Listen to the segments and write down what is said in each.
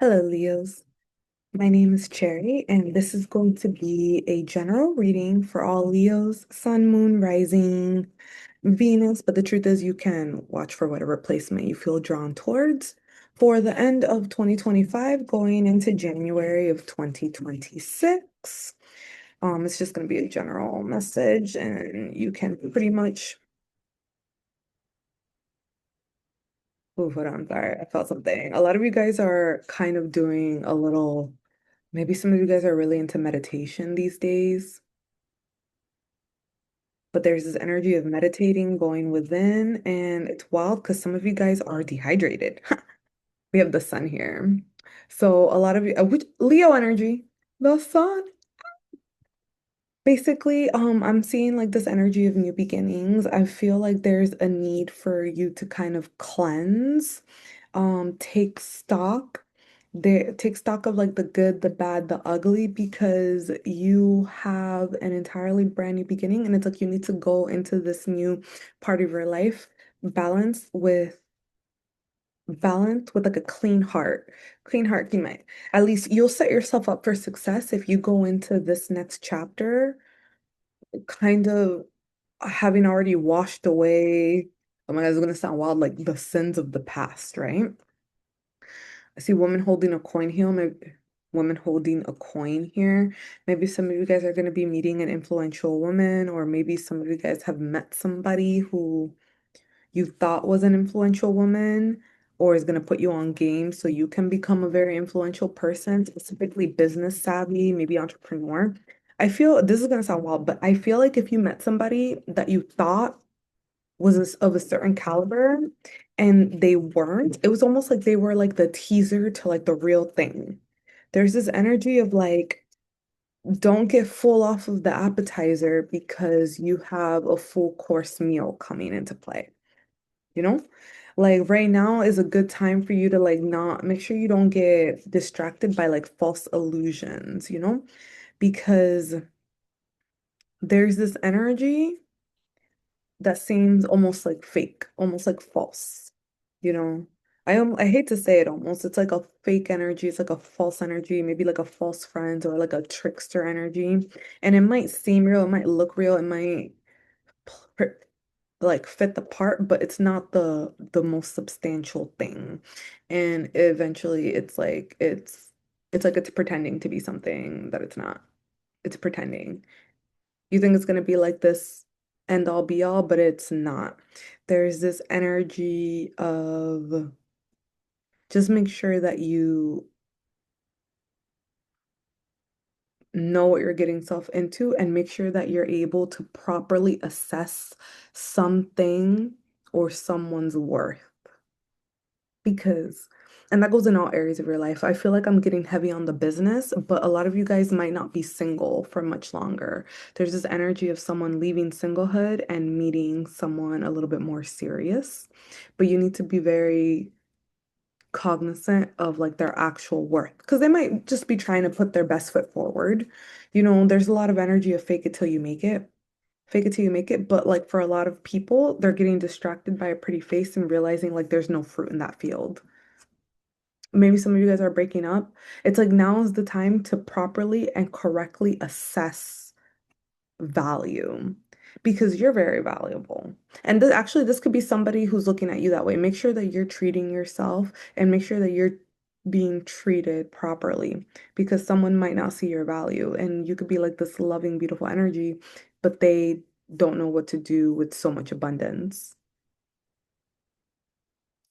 Hello, Leos. My name is Cherry, and this is going to be a general reading for all Leos, Sun, Moon, Rising, Venus. But the truth is, you can watch for whatever placement you feel drawn towards for the end of 2025, going into January of 2026. It's just going to be a general message, and you can pretty much. Oh, hold on, sorry, I felt something. A lot of you guys are kind of doing a little. Maybe some of you guys are really into meditation these days, but there's this energy of meditating going within, and it's wild because some of you guys are dehydrated. We have the sun here. So a lot of you, which Leo energy, the sun. Basically, I'm seeing like this energy of new beginnings. I feel like there's a need for you to kind of cleanse, take stock. Take stock of like the good, the bad, the ugly, because you have an entirely brand new beginning, and it's like you need to go into this new part of your life balanced with like a clean heart. Clean heart, you might at least you'll set yourself up for success if you go into this next chapter kind of having already washed away, oh my God, it's gonna sound wild, like the sins of the past, right? I see woman holding a coin here, maybe woman holding a coin here. Maybe some of you guys are gonna be meeting an influential woman, or maybe some of you guys have met somebody who you thought was an influential woman or is going to put you on game so you can become a very influential person, specifically business savvy, maybe entrepreneur. I feel this is going to sound wild, but I feel like if you met somebody that you thought was of a certain caliber and they weren't, it was almost like they were like the teaser to like the real thing. There's this energy of like, don't get full off of the appetizer because you have a full course meal coming into play, you know? Like right now is a good time for you to like not make sure you don't get distracted by like false illusions, Because there's this energy that seems almost like fake, almost like false, you know? I hate to say it almost. It's like a fake energy, it's like a false energy, maybe like a false friend or like a trickster energy. And it might seem real, it might look real, it might like fit the part, but it's not the most substantial thing. And eventually it's like it's pretending to be something that it's not. It's pretending. You think it's gonna be like this end all be all, but it's not. There's this energy of just make sure that you know what you're getting yourself into and make sure that you're able to properly assess something or someone's worth. Because, and that goes in all areas of your life. I feel like I'm getting heavy on the business, but a lot of you guys might not be single for much longer. There's this energy of someone leaving singlehood and meeting someone a little bit more serious, but you need to be very cognizant of like their actual worth because they might just be trying to put their best foot forward. There's a lot of energy of fake it till you make it. Fake it till you make it, but like for a lot of people, they're getting distracted by a pretty face and realizing like there's no fruit in that field. Maybe some of you guys are breaking up. It's like now is the time to properly and correctly assess value because you're very valuable. And this could be somebody who's looking at you that way. Make sure that you're treating yourself and make sure that you're being treated properly because someone might not see your value and you could be like this loving, beautiful energy, but they don't know what to do with so much abundance.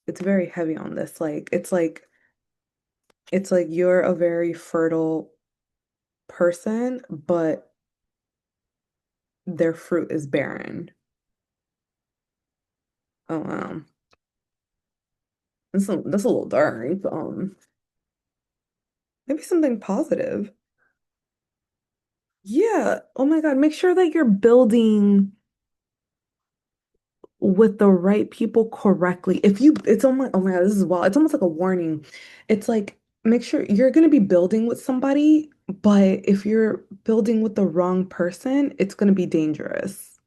It's very heavy on this. It's like you're a very fertile person, but their fruit is barren. Oh wow. That's a little dark. Maybe something positive. Yeah. Oh my God. Make sure that you're building with the right people correctly. It's almost, oh my God, this is wild. It's almost like a warning. It's like, make sure you're going to be building with somebody, but if you're building with the wrong person, it's going to be dangerous.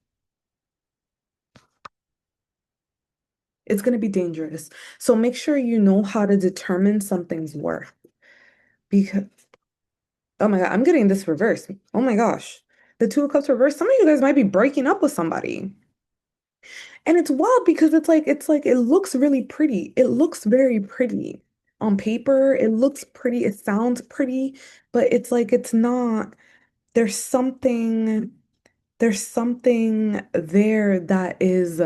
It's going to be dangerous. So make sure you know how to determine something's worth. because oh my God, I'm getting this reverse. Oh my gosh. The Two of Cups reverse. Some of you guys might be breaking up with somebody. And it's wild because it's like it looks really pretty. It looks very pretty. On paper, it looks pretty, it sounds pretty, but it's like it's not. There's something there's something there that is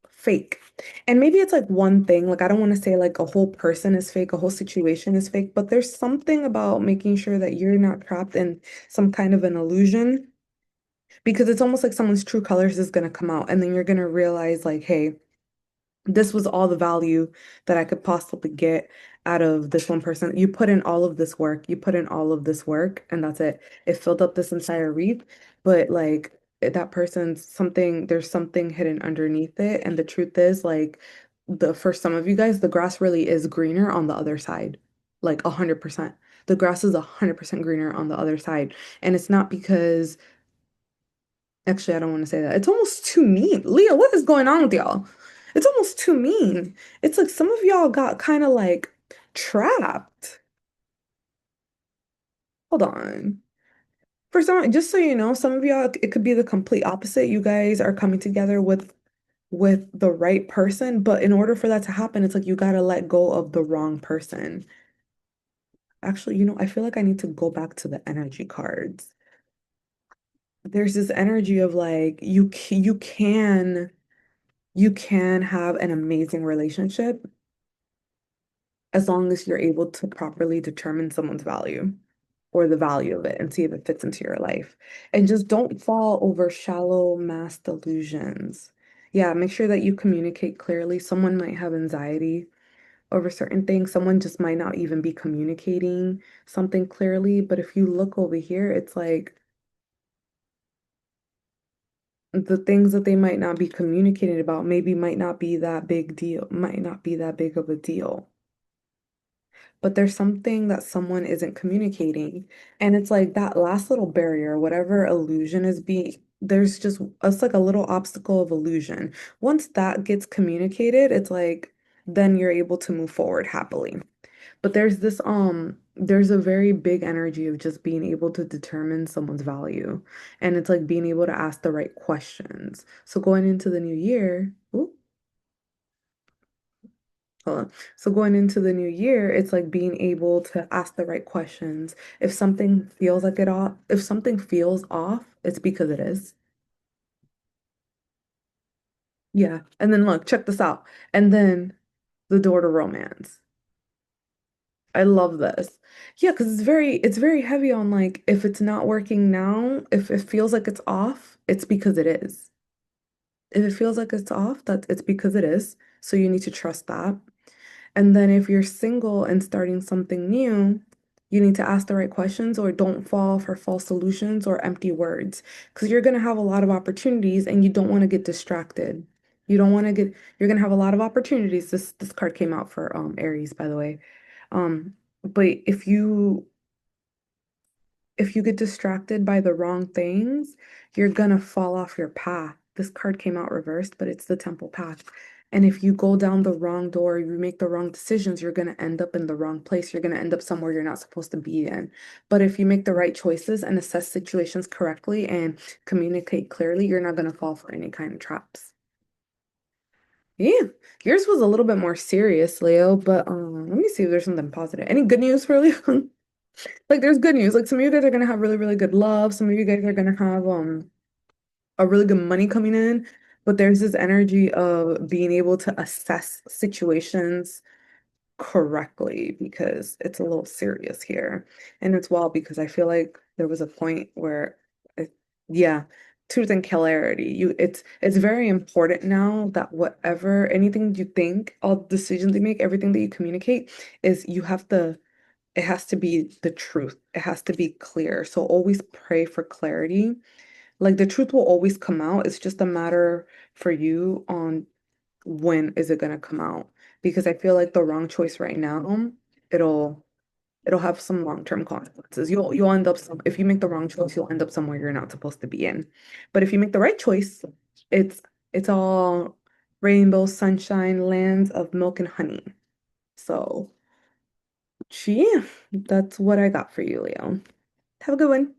fake. And maybe it's like one thing, like I don't want to say like a whole person is fake, a whole situation is fake, but there's something about making sure that you're not trapped in some kind of an illusion because it's almost like someone's true colors is going to come out and then you're going to realize like, hey, this was all the value that I could possibly get out of this one person. You put in all of this work, you put in all of this work, and that's it. It filled up this entire reap, but like that person's something, there's something hidden underneath it. And the truth is, like, the for some of you guys, the grass really is greener on the other side, like 100%. The grass is 100% greener on the other side. And it's not because actually, I don't want to say that. It's almost too mean. Leah, what is going on with y'all? It's almost too mean. It's like some of y'all got kind of like trapped. Hold on. For some, just so you know, some of y'all, it could be the complete opposite. You guys are coming together with the right person, but in order for that to happen, it's like you gotta let go of the wrong person. Actually, I feel like I need to go back to the energy cards. There's this energy of like you can have an amazing relationship as long as you're able to properly determine someone's value or the value of it and see if it fits into your life. And just don't fall over shallow mass delusions. Yeah, make sure that you communicate clearly. Someone might have anxiety over certain things. Someone just might not even be communicating something clearly. But if you look over here, it's like the things that they might not be communicating about maybe might not be that big deal, might not be that big of a deal. But there's something that someone isn't communicating. And it's like that last little barrier, whatever illusion is being, there's just, it's like a little obstacle of illusion. Once that gets communicated, it's like, then you're able to move forward happily. But there's a very big energy of just being able to determine someone's value. And it's like being able to ask the right questions. So going into the new year, ooh, hold on. So going into the new year, it's like being able to ask the right questions. If something feels off, it's because it is. Yeah. And then look, check this out. And then the door to romance. I love this. Yeah, because it's very heavy on like if it's not working now, if it feels like it's off, it's because it is. If it feels like it's off, that it's because it is. So you need to trust that. And then if you're single and starting something new, you need to ask the right questions or don't fall for false solutions or empty words because you're going to have a lot of opportunities and you don't want to get distracted. You don't want to get, you're going to have a lot of opportunities. This card came out for Aries, by the way. But if you get distracted by the wrong things, you're gonna fall off your path. This card came out reversed, but it's the temple path. And if you go down the wrong door, you make the wrong decisions, you're gonna end up in the wrong place. You're gonna end up somewhere you're not supposed to be in. But if you make the right choices and assess situations correctly and communicate clearly, you're not gonna fall for any kind of traps. Yeah, yours was a little bit more serious, Leo, but let me see if there's something positive. Any good news for Leo? Like there's good news. Like some of you guys are gonna have really, really good love. Some of you guys are gonna have a really good money coming in. But there's this energy of being able to assess situations correctly because it's a little serious here. And it's wild because I feel like there was a point where yeah, truth and clarity. It's very important now that whatever anything you think, all decisions you make, everything that you communicate is you have to it has to be the truth. It has to be clear. So always pray for clarity. Like the truth will always come out. It's just a matter for you on when is it gonna come out. Because I feel like the wrong choice right now, it'll it'll have some long-term consequences. You'll end up if you make the wrong choice, you'll end up somewhere you're not supposed to be in. But if you make the right choice, it's it's all rainbow, sunshine, lands of milk and honey. So Yeah, that's what I got for you, Leo. Have a good one.